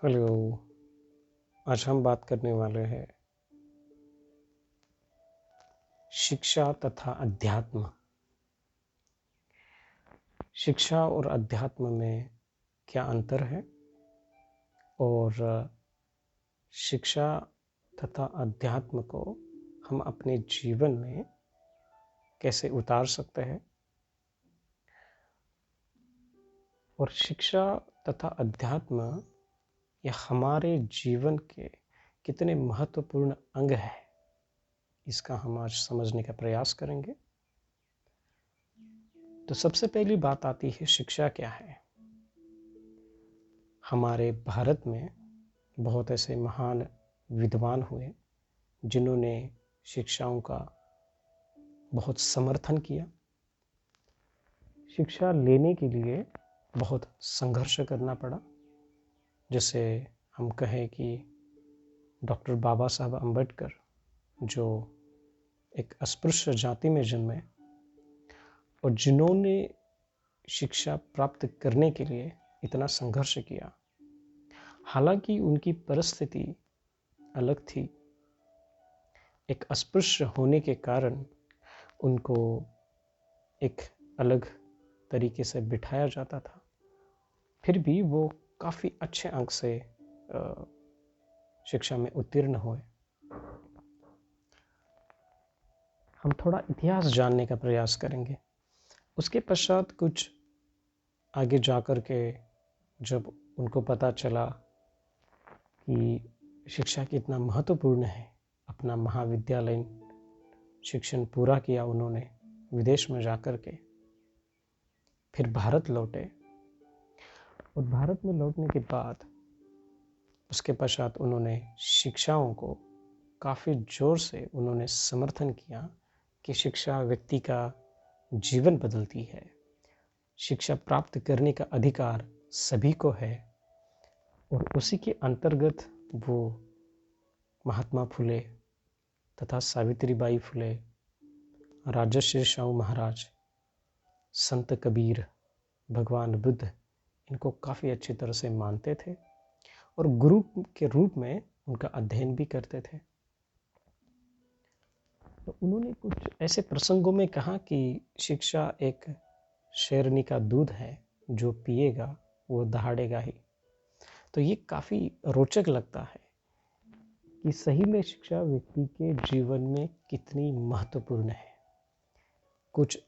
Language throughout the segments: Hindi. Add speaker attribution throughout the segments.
Speaker 1: हेलो। आज हम बात करने वाले हैं शिक्षा तथा अध्यात्म। शिक्षा और अध्यात्म में क्या अंतर है और शिक्षा तथा अध्यात्म को हम अपने जीवन में कैसे उतार सकते हैं और शिक्षा तथा अध्यात्म यह हमारे जीवन के कितने महत्वपूर्ण अंग है, इसका हम आज समझने का प्रयास करेंगे। तो सबसे पहली बात आती है शिक्षा क्या है। हमारे भारत में बहुत ऐसे महान विद्वान हुए जिन्होंने शिक्षाओं का बहुत समर्थन किया। शिक्षा लेने के लिए बहुत संघर्ष करना पड़ा। जैसे हम कहें कि डॉक्टर बाबा साहब अम्बेडकर, जो एक अस्पृश्य जाति में जन्मे और जिन्होंने शिक्षा प्राप्त करने के लिए इतना संघर्ष किया। हालांकि उनकी परिस्थिति अलग थी। एक अस्पृश्य होने के कारण उनको एक अलग तरीके से बिठाया जाता था, फिर भी वो काफ़ी अच्छे अंक से शिक्षा में उत्तीर्ण हुए। हम थोड़ा इतिहास जानने का प्रयास करेंगे। उसके पश्चात कुछ आगे जाकर के जब उनको पता चला कि शिक्षा कितना महत्वपूर्ण है, अपना महाविद्यालयीन शिक्षण पूरा किया उन्होंने विदेश में जाकर के। फिर भारत लौटे और भारत में लौटने के बाद उसके पश्चात उन्होंने शिक्षाओं को काफ़ी ज़ोर से उन्होंने समर्थन किया कि शिक्षा व्यक्ति का जीवन बदलती है। शिक्षा प्राप्त करने का अधिकार सभी को है और उसी के अंतर्गत वो महात्मा फुले तथा सावित्रीबाई फुले, राजर्षि शाहू महाराज, संत कबीर, भगवान बुद्ध, इनको काफ़ी अच्छी तरह से मानते थे और गुरु के रूप में उनका अध्ययन भी करते थे। तो उन्होंने कुछ ऐसे प्रसंगों में कहा कि शिक्षा एक शेरनी का दूध है, जो पिएगा वो दहाड़ेगा ही। तो ये काफ़ी रोचक लगता है कि सही में शिक्षा व्यक्ति के जीवन में कितनी महत्वपूर्ण है। कुछ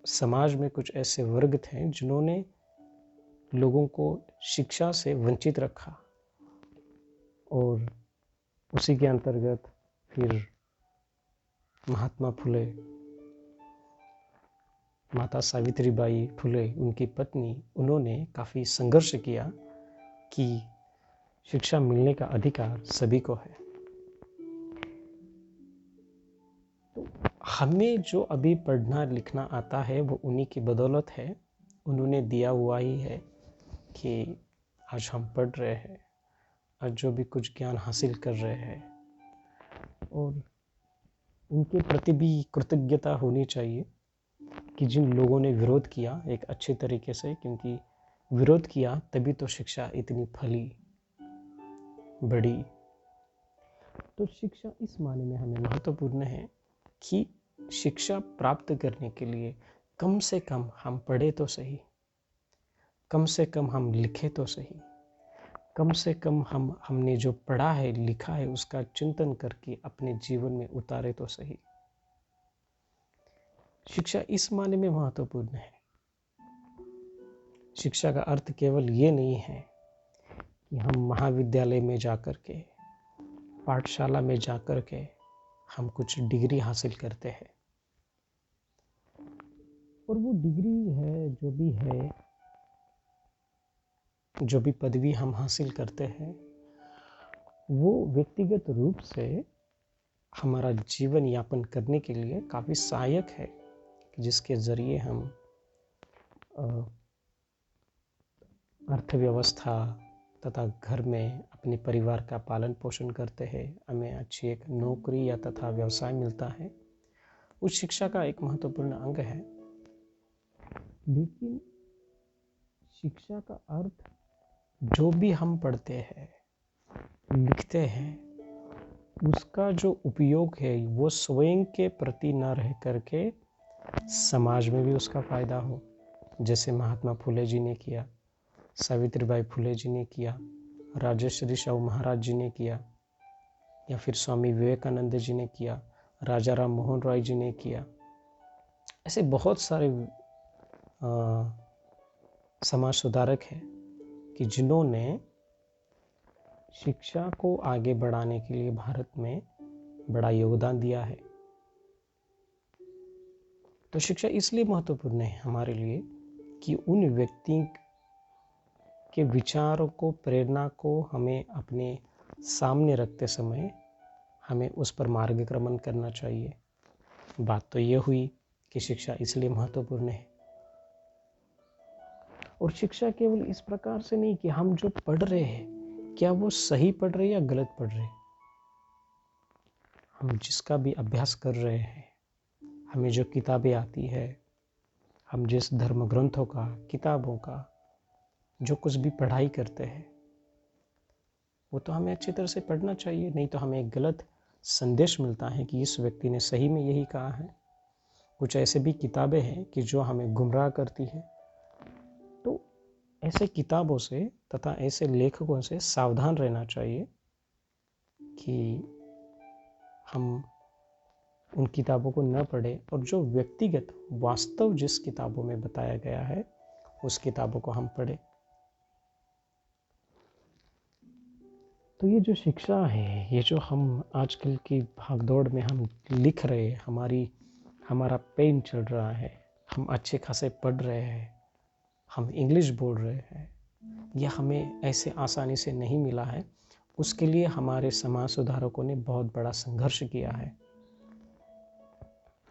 Speaker 1: समाज में कुछ ऐसे वर्ग थे जिन्होंने लोगों को शिक्षा से वंचित रखा और उसी के अंतर्गत फिर महात्मा फुले, माता सावित्रीबाई फुले, उनकी पत्नी, उन्होंने काफ़ी संघर्ष किया कि शिक्षा मिलने का अधिकार सभी को है। तो हमें जो अभी पढ़ना लिखना आता है वो उन्हीं की बदौलत है। उन्होंने दिया हुआ ही है कि आज हम पढ़ रहे हैं, आज जो भी कुछ ज्ञान हासिल कर रहे हैं, और उनके प्रति भी कृतज्ञता होनी चाहिए कि जिन लोगों ने विरोध किया एक अच्छे तरीके से, क्योंकि विरोध किया तभी तो शिक्षा इतनी फली बड़ी। तो शिक्षा इस मायने में हमें महत्वपूर्ण है कि शिक्षा प्राप्त करने के लिए कम से कम हम पढ़े तो सही, कम से कम हम लिखे तो सही, कम से कम हमने जो पढ़ा है लिखा है उसका चिंतन करके अपने जीवन में उतारे तो सही। शिक्षा इस मायने में महत्वपूर्ण है। शिक्षा का अर्थ केवल ये नहीं है कि हम महाविद्यालय में जाकर के, पाठशाला में जाकर के हम कुछ डिग्री हासिल करते हैं और वो डिग्री है जो भी पदवी हम हासिल करते हैं वो व्यक्तिगत रूप से हमारा जीवन यापन करने के लिए काफ़ी सहायक है, जिसके ज़रिए हम अर्थव्यवस्था तथा घर में अपने परिवार का पालन पोषण करते हैं, हमें अच्छी एक नौकरी या तथा व्यवसाय मिलता है। उस शिक्षा का एक महत्वपूर्ण अंग है। लेकिन शिक्षा का अर्थ जो भी हम पढ़ते हैं, लिखते हैं, उसका जो उपयोग है वो स्वयं के प्रति न रह करके समाज में भी उसका फायदा हो, जैसे महात्मा फुले जी ने किया, सावित्रीबाई फुले जी ने किया, राजश्री शाहू महाराज जी ने किया, या फिर स्वामी विवेकानंद जी ने किया, राजा राम मोहन रॉय जी ने किया। ऐसे बहुत सारे समाज सुधारक हैं कि जिन्होंने शिक्षा को आगे बढ़ाने के लिए भारत में बड़ा योगदान दिया है। तो शिक्षा इसलिए महत्वपूर्ण है हमारे लिए कि उन व्यक्ति के विचारों को, प्रेरणा को हमें अपने सामने रखते समय हमें उस पर मार्गक्रमण करना चाहिए। बात तो ये हुई कि शिक्षा इसलिए महत्वपूर्ण है। और शिक्षा केवल इस प्रकार से नहीं कि हम जो पढ़ रहे हैं क्या वो सही पढ़ रहे या गलत पढ़ रहे। हम जिसका भी अभ्यास कर रहे हैं, हमें जो किताबें आती है, हम जिस धर्म ग्रंथों का, किताबों का जो कुछ भी पढ़ाई करते हैं, वो तो हमें अच्छी तरह से पढ़ना चाहिए, नहीं तो हमें एक गलत संदेश मिलता है कि इस व्यक्ति ने सही में यही कहा है। कुछ ऐसे भी किताबें हैं कि जो हमें गुमराह करती है। तो ऐसे किताबों से तथा ऐसे लेखकों से सावधान रहना चाहिए कि हम उन किताबों को न पढ़ें और जो व्यक्तिगत वास्तव जिस किताबों में बताया गया है उस किताबों को हम पढ़ें। तो ये जो शिक्षा है, ये जो हम आजकल की भागदौड़ में हम लिख रहे हैं, हमारा पेन चल रहा है, हम अच्छे खासे पढ़ रहे हैं, हम इंग्लिश बोल रहे हैं, यह हमें ऐसे आसानी से नहीं मिला है। उसके लिए हमारे समाज सुधारकों ने बहुत बड़ा संघर्ष किया है।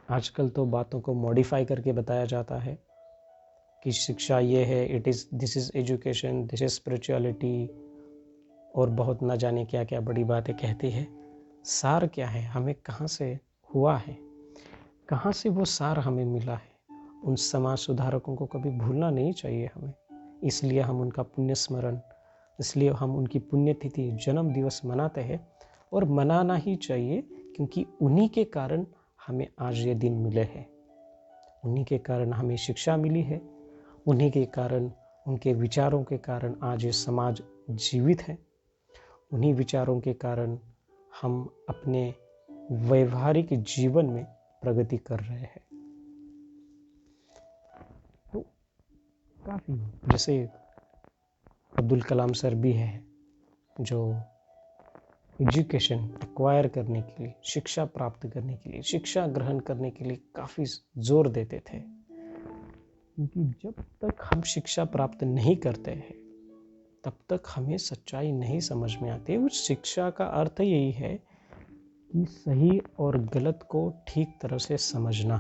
Speaker 1: आजकल तो बातों को मॉडिफाई करके बताया जाता है कि शिक्षा ये है, this is education, this is spirituality, और बहुत न जाने क्या क्या बड़ी बातें कहती है। सार क्या है, हमें कहाँ से हुआ है, कहाँ से वो सार हमें मिला है, उन समाज सुधारकों को कभी भूलना नहीं चाहिए हमें। इसलिए हम उनका पुण्य स्मरण, इसलिए हम उनकी पुण्यतिथि, जन्म दिवस मनाते हैं, और मनाना ही चाहिए, क्योंकि उन्हीं के कारण हमें आज ये दिन मिले हैं। उन्हीं के कारण हमें शिक्षा मिली है, उन्हीं के कारण, उनके विचारों के कारण आज ये समाज जीवित है। उन्हीं विचारों के कारण हम अपने वैवाहिक जीवन में प्रगति कर रहे हैं। तो काफ़ी, जैसे अब्दुल कलाम सर भी है जो एजुकेशन एक्वायर करने के लिए, शिक्षा प्राप्त करने के लिए, शिक्षा ग्रहण करने के लिए काफ़ी जोर देते थे, क्योंकि जब तक हम शिक्षा प्राप्त नहीं करते हैं तब तक हमें सच्चाई नहीं समझ में आती। उस शिक्षा का अर्थ यही है कि सही और गलत को ठीक तरह से समझना,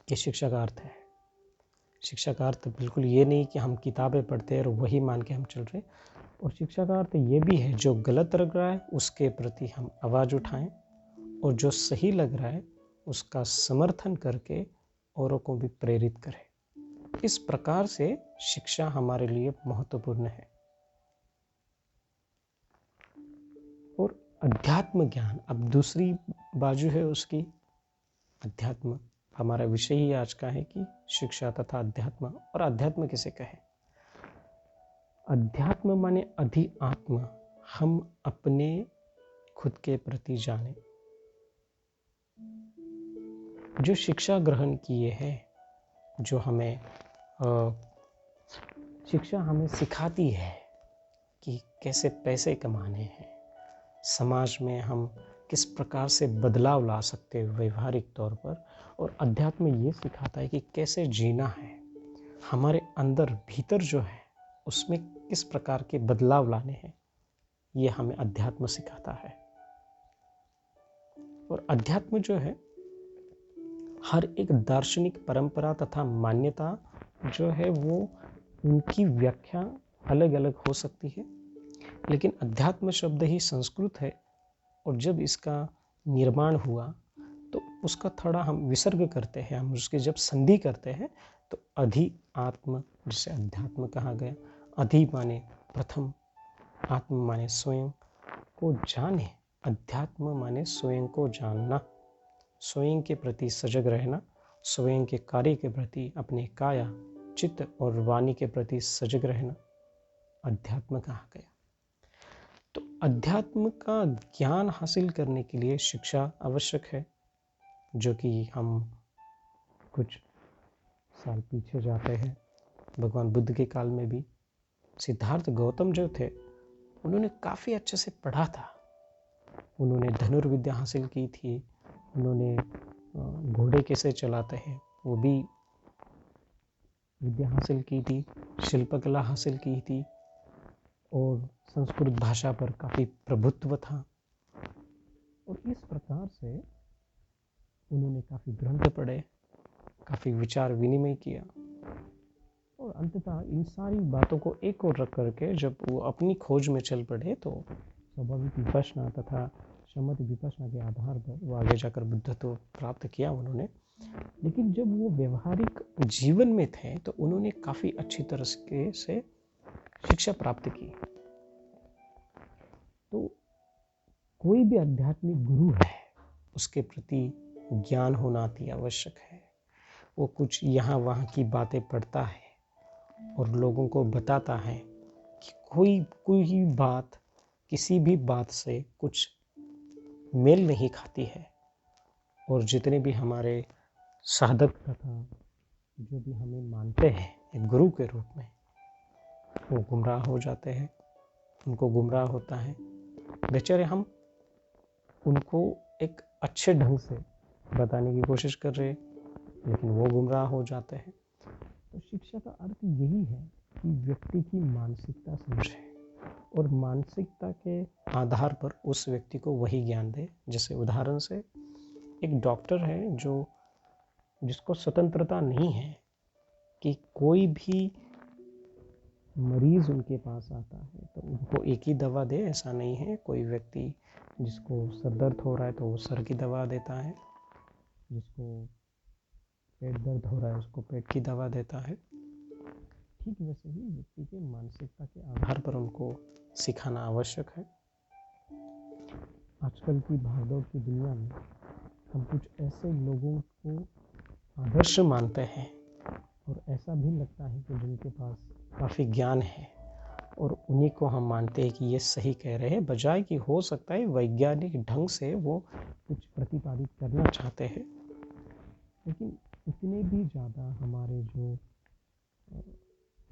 Speaker 1: ये शिक्षा का अर्थ है। शिक्षा का अर्थ बिल्कुल ये नहीं कि हम किताबें पढ़ते हैं और वही मान के हम चल रहे। और शिक्षा का अर्थ ये भी है जो गलत लग रहा है उसके प्रति हम आवाज़ उठाएं, और जो सही लग रहा है उसका समर्थन करके औरों को भी प्रेरित करें। इस प्रकार से शिक्षा हमारे लिए महत्वपूर्ण है। और अध्यात्म ज्ञान, अब दूसरी बाजू है उसकी। अध्यात्म हमारा विषय ही आज का है कि शिक्षा तथा अध्यात्म। और अध्यात्म किसे कहे? अध्यात्म माने अधि आत्म, हम अपने खुद के प्रति जाने। जो शिक्षा ग्रहण किए हैं, जो हमें शिक्षा हमें सिखाती है कि कैसे पैसे कमाने हैं, समाज में हम किस प्रकार से बदलाव ला सकते हैं व्यवहारिक तौर पर। और अध्यात्म ये सिखाता है कि कैसे जीना है, हमारे अंदर भीतर जो है उसमें किस प्रकार के बदलाव लाने हैं, ये हमें अध्यात्म सिखाता है। और अध्यात्म जो है, हर एक दार्शनिक परंपरा तथा मान्यता जो है वो उनकी व्याख्या अलग अलग हो सकती है, लेकिन अध्यात्म शब्द ही संस्कृत है। और जब इसका निर्माण हुआ तो उसका थोड़ा हम विसर्ग करते हैं, हम उसके जब संधि करते हैं तो अधि आत्म, जिसे अध्यात्म कहा गया, अधि माने प्रथम, आत्म माने स्वयं को जाने, अध्यात्म माने स्वयं को जानना, स्वयं के प्रति सजग रहना, स्वयं के कार्य के प्रति अपने काया, चित्त और वाणी के प्रति सजग रहना अध्यात्म कहा गया। तो अध्यात्म का ज्ञान हासिल करने के लिए शिक्षा आवश्यक है, जो कि हम कुछ साल पीछे जाते हैं। भगवान बुद्ध के काल में भी सिद्धार्थ गौतम जो थे, उन्होंने काफ़ी अच्छे से पढ़ा था। उन्होंने धनुर्विद्या हासिल की थी, उन्होंने घोड़े कैसे चलाते हैं वो भी विद्या हासिल की थी, शिल्पकला हासिल की थी, और संस्कृत भाषा पर काफ़ी प्रभुत्व था। और इस प्रकार से उन्होंने काफ़ी ग्रंथ पढ़े, काफ़ी विचार विनिमय किया, और अंततः इन सारी बातों को एक ओर रख करके जब वो अपनी खोज में चल पड़े तो स्वाभाविक विपश्यना तथा शमति विपश्यना के आधार पर वो आगे जाकर बुद्धत्व प्राप्त किया उन्होंने। लेकिन जब वो व्यवहारिक जीवन में थे तो उन्होंने काफ़ी अच्छी तरह से शिक्षा प्राप्त की। तो कोई भी आध्यात्मिक गुरु है, उसके प्रति ज्ञान होना अति आवश्यक है। वो कुछ यहाँ वहाँ की बातें पढ़ता है और लोगों को बताता है कि कोई बात किसी भी बात से कुछ मेल नहीं खाती है, और जितने भी हमारे साधक तथा जो भी हमें मानते हैं एक गुरु के रूप में, वो गुमराह हो जाते हैं, उनको गुमराह होता है। बेचारे हम उनको एक अच्छे ढंग से बताने की कोशिश कर रहे हैं, लेकिन वो गुमराह हो जाते हैं। तो शिक्षा का अर्थ यही है कि व्यक्ति की मानसिकता समझे और मानसिकता के आधार पर उस व्यक्ति को वही ज्ञान दे। जैसे उदाहरण से एक डॉक्टर है जिसको स्वतंत्रता नहीं है कि कोई भी मरीज उनके पास आता है तो उनको एक ही दवा दे, ऐसा नहीं है। कोई व्यक्ति जिसको सर दर्द हो रहा है तो वो सर की दवा देता है, जिसको पेट दर्द हो रहा है उसको पेट की दवा देता है। ठीक वैसे ही व्यक्ति के मानसिकता के आधार पर उनको सिखाना आवश्यक है। आजकल की भागदौड़ की दुनिया में हम कुछ ऐसे लोगों को आदर्श मानते हैं और ऐसा भी लगता है कि जिनके पास काफ़ी ज्ञान है और उन्हीं को हम मानते हैं कि ये सही कह रहे हैं, बजाय कि हो सकता है वैज्ञानिक ढंग से वो कुछ प्रतिपादित करना चाहते हैं। लेकिन उतने भी ज़्यादा हमारे जो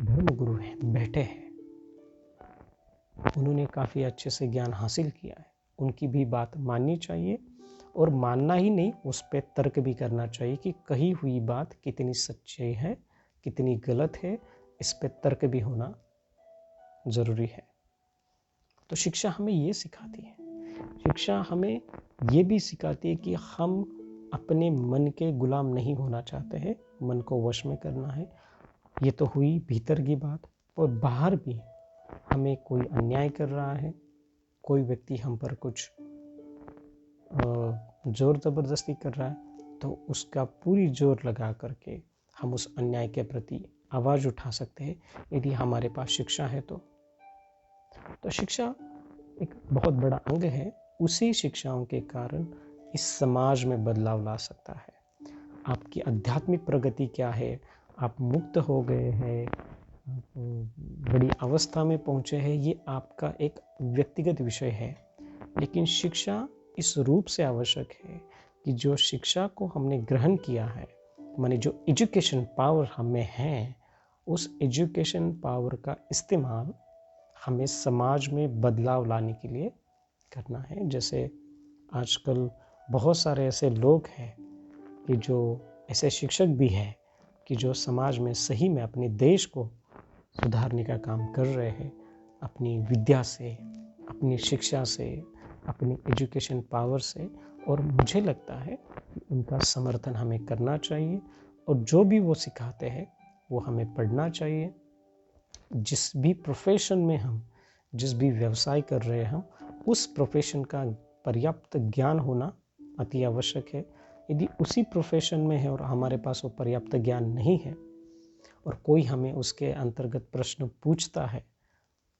Speaker 1: धर्मगुरु हैं बैठे हैं, उन्होंने काफ़ी अच्छे से ज्ञान हासिल किया है, उनकी भी बात माननी चाहिए। और मानना ही नहीं, उस पर तर्क भी करना चाहिए कि कही हुई बात कितनी सच्ची है, कितनी गलत है, इस पर तर्क भी होना ज़रूरी है। तो शिक्षा हमें ये सिखाती है, शिक्षा हमें ये भी सिखाती है कि हम अपने मन के गुलाम नहीं होना चाहते हैं, मन को वश में करना है। ये तो हुई भीतर की बात, और बाहर भी हमें कोई अन्याय कर रहा है, कोई व्यक्ति हम पर कुछ जोर ज़बरदस्ती कर रहा है, तो उसका पूरी जोर लगा करके हम उस अन्याय के प्रति आवाज़ उठा सकते हैं यदि हमारे पास शिक्षा है। तो शिक्षा एक बहुत बड़ा अंग है। उसी शिक्षाओं के कारण इस समाज में बदलाव ला सकता है। आपकी आध्यात्मिक प्रगति क्या है, आप मुक्त हो गए हैं, आप बड़ी अवस्था में पहुँचे हैं, ये आपका एक व्यक्तिगत विषय है। लेकिन शिक्षा इस रूप से आवश्यक है कि जो शिक्षा को हमने ग्रहण किया है, माने जो एजुकेशन पावर हमें है, उस एजुकेशन पावर का इस्तेमाल हमें समाज में बदलाव लाने के लिए करना है। जैसे आजकल बहुत सारे ऐसे लोग हैं कि जो ऐसे शिक्षक भी हैं कि जो समाज में सही में अपने देश को सुधारने का काम कर रहे हैं, अपनी विद्या से, अपनी शिक्षा से, अपनी एजुकेशन पावर से। और मुझे लगता है कि उनका समर्थन हमें करना चाहिए, और जो भी वो सिखाते हैं वो हमें पढ़ना चाहिए। जिस भी प्रोफेशन में हम, जिस भी व्यवसाय कर रहे हैं हम, उस प्रोफेशन का पर्याप्त ज्ञान होना अति आवश्यक है। यदि उसी प्रोफेशन में है और हमारे पास वो पर्याप्त ज्ञान नहीं है, और कोई हमें उसके अंतर्गत प्रश्न पूछता है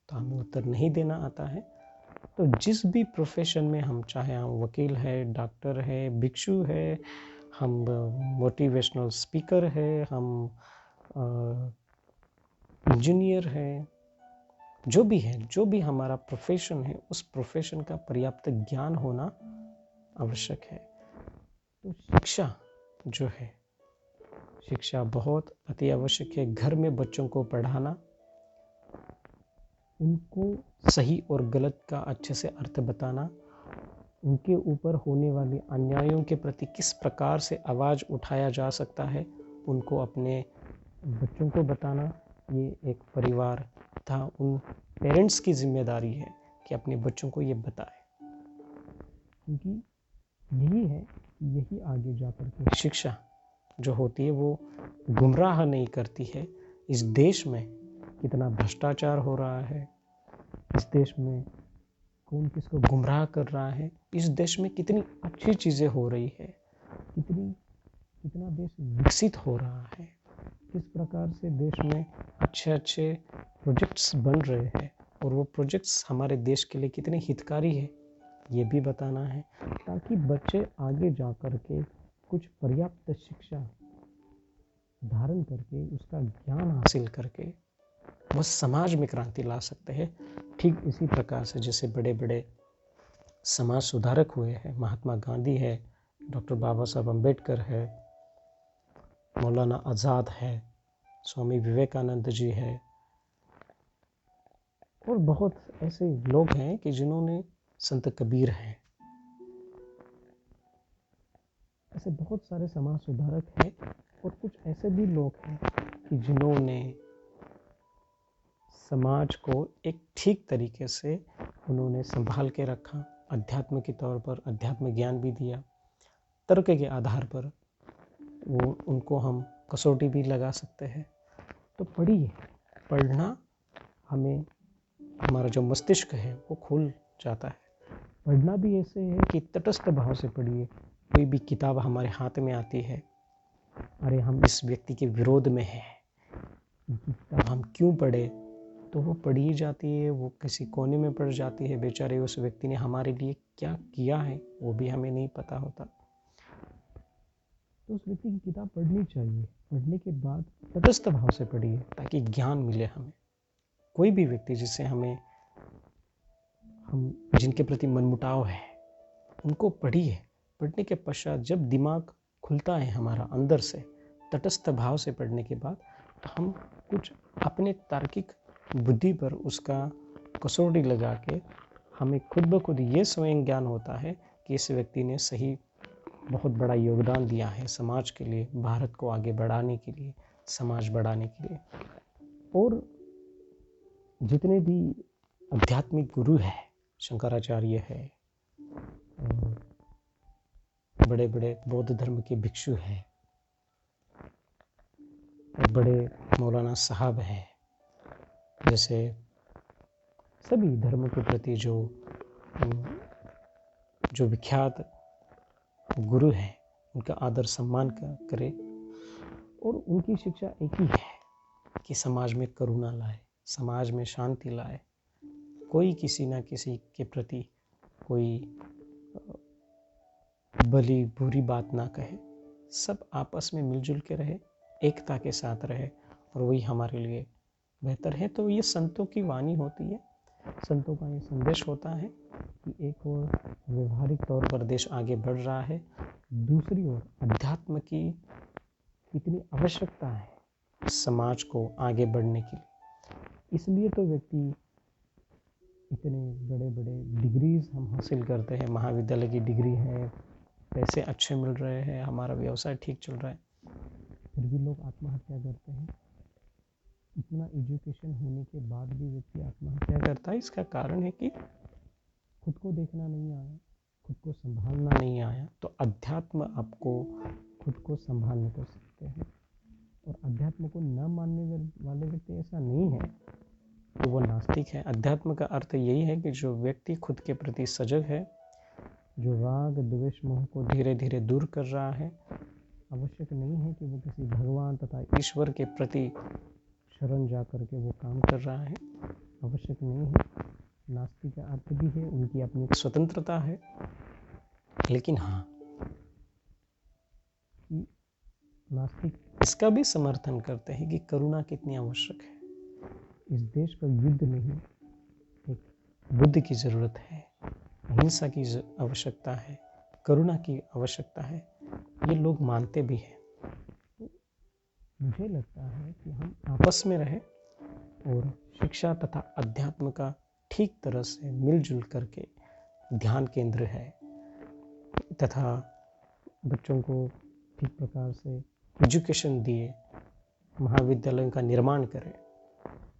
Speaker 1: तो हमें उत्तर नहीं देना आता है। तो जिस भी प्रोफेशन में हम, चाहे हम वकील है, डॉक्टर है, भिक्षु है, हम मोटिवेशनल स्पीकर है, हम इंजीनियर है, जो भी है, जो भी हमारा प्रोफेशन है, उस प्रोफेशन का पर्याप्त ज्ञान होना आवश्यक है। तो शिक्षा जो है, शिक्षा बहुत अति आवश्यक है। घर में बच्चों को पढ़ाना, उनको सही और गलत का अच्छे से अर्थ बताना, उनके ऊपर होने वाले अन्यायों के प्रति किस प्रकार से आवाज़ उठाया जा सकता है, उनको अपने बच्चों को बताना, ये एक परिवार तथा उन पेरेंट्स की जिम्मेदारी है कि अपने बच्चों को ये बताए, क्योंकि यही है, यही आगे जाकर के शिक्षा जो होती है वो गुमराह नहीं करती है। इस देश में कितना भ्रष्टाचार हो रहा है, इस देश में कौन किसको गुमराह कर रहा है, इस देश में कितनी अच्छी चीज़ें हो रही है, कितना देश विकसित हो रहा है, किस प्रकार से देश में अच्छे अच्छे प्रोजेक्ट्स बन रहे हैं और वो प्रोजेक्ट्स हमारे देश के लिए कितने हितकारी है, ये भी बताना है, ताकि बच्चे आगे जा कर के कुछ पर्याप्त शिक्षा धारण करके, उसका ज्ञान हासिल करके वो समाज में क्रांति ला सकते हैं। ठीक इसी प्रकार से जैसे बड़े बड़े समाज सुधारक हुए हैं, महात्मा गांधी है, डॉक्टर बाबा साहब अम्बेडकर है, मौलाना आज़ाद है, स्वामी विवेकानंद जी है, और बहुत ऐसे लोग हैं कि जिन्होंने, संत कबीर हैं, ऐसे बहुत सारे समाज सुधारक हैं। और कुछ ऐसे भी लोग हैं कि जिन्होंने समाज को एक ठीक तरीके से उन्होंने संभाल के रखा, अध्यात्म के तौर पर अध्यात्म ज्ञान भी दिया, तर्क के आधार पर वो, उनको हम कसौटी भी लगा सकते हैं। तो पढ़िए, पढ़ना हमें, हमारा जो मस्तिष्क है वो खुल जाता है। पढ़ना भी ऐसे है कि तटस्थ भाव से पढ़िए। कोई भी किताब हमारे हाथ में आती है, अरे हम इस व्यक्ति के विरोध में हैं, किताब हम क्यों पढ़े, तो वो पढ़ी जाती है, वो किसी कोने में पड़ जाती है, बेचारे उस व्यक्ति ने हमारे लिए क्या किया है वो भी हमें नहीं पता होता। तो उस व्यक्ति की किताब पढ़नी चाहिए। पढ़ने के बाद तटस्थ भाव से पढ़िए ताकि ज्ञान मिले हमें। कोई भी व्यक्ति जिससे हम जिनके प्रति मनमुटाव है, उनको पढ़िए। पढ़ने के पश्चात जब दिमाग खुलता है हमारा अंदर से, तटस्थ भाव से पढ़ने के बाद, तो हम कुछ अपने तार्किक बुद्धि पर उसका कसौटी लगा के हमें खुद ब खुद ये स्वयं ज्ञान होता है कि इस व्यक्ति ने सही बहुत बड़ा योगदान दिया है समाज के लिए, भारत को आगे बढ़ाने के लिए, समाज बढ़ाने के लिए। और जितने भी आध्यात्मिक गुरु हैं, शंकराचार्य है, बड़े बड़े बौद्ध धर्म के भिक्षु हैं, और बड़े मौलाना साहब हैं, जैसे सभी धर्म के प्रति जो विख्यात गुरु हैं, उनका आदर सम्मान करें। और उनकी शिक्षा एक ही है कि समाज में करुणा लाए, समाज में शांति लाए, कोई किसी ना किसी के प्रति कोई भली बुरी बात ना कहे, सब आपस में मिलजुल के रहे, एकता के साथ रहे, और वही हमारे लिए बेहतर है। तो ये संतों की वाणी होती है, संतों का ये संदेश होता है कि एक और व्यवहारिक तौर पर देश आगे बढ़ रहा है, दूसरी ओर अध्यात्म की कितनी आवश्यकता है समाज को आगे बढ़ने के लिए। इसलिए तो व्यक्ति इतने बड़े बड़े डिग्रीज हम हासिल करते हैं, महाविद्यालय की डिग्री है, पैसे अच्छे मिल रहे हैं, हमारा व्यवसाय ठीक चल रहा है, फिर भी लोग आत्महत्या करते हैं। इतना एजुकेशन होने के बाद भी व्यक्ति आत्महत्या करता है। इसका कारण है कि खुद को देखना नहीं आया, खुद को संभालना नहीं आया। तो अध्यात्म आपको खुद को संभालने कर सकते हैं। और अध्यात्म को न मानने वाले व्यक्ति ऐसा नहीं है तो वो नास्तिक है। अध्यात्म का अर्थ यही है कि जो व्यक्ति खुद के प्रति सजग है, जो राग द्वेष मोह को धीरे धीरे दूर कर रहा है, आवश्यक नहीं है कि वो किसी भगवान तथा ईश्वर के प्रति शरण जा कर के वो काम कर रहा है, आवश्यक नहीं है। नास्तिक का अर्थ भी है, उनकी अपनी एक स्वतंत्रता है। लेकिन हाँ, कि नास्तिक इसका भी समर्थन करते हैं कि करुणा कितनी आवश्यक है। इस देश पर युद्ध नहीं, एक बुद्ध की ज़रूरत है, अहिंसा की आवश्यकता है, करुणा की आवश्यकता है। ये लोग मानते भी हैं। तो मुझे लगता है कि हम आपस में रहें और शिक्षा तथा अध्यात्म का ठीक तरह से मिलजुल करके ध्यान केंद्र है, तथा बच्चों को ठीक प्रकार से एजुकेशन दिए, महाविद्यालयों का निर्माण करें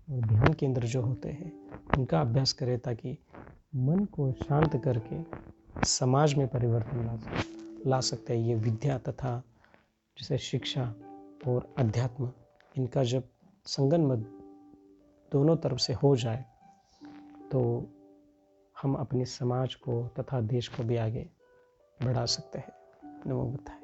Speaker 1: और ध्यान केंद्र जो होते हैं उनका अभ्यास करें, ताकि मन को शांत करके समाज में परिवर्तन ला सकते हैं। ये विद्या तथा जैसे शिक्षा और अध्यात्म, इनका जब संगम दोनों तरफ से हो जाए तो हम अपने समाज को तथा देश को भी आगे बढ़ा सकते हैं। नमो बुद्धाय।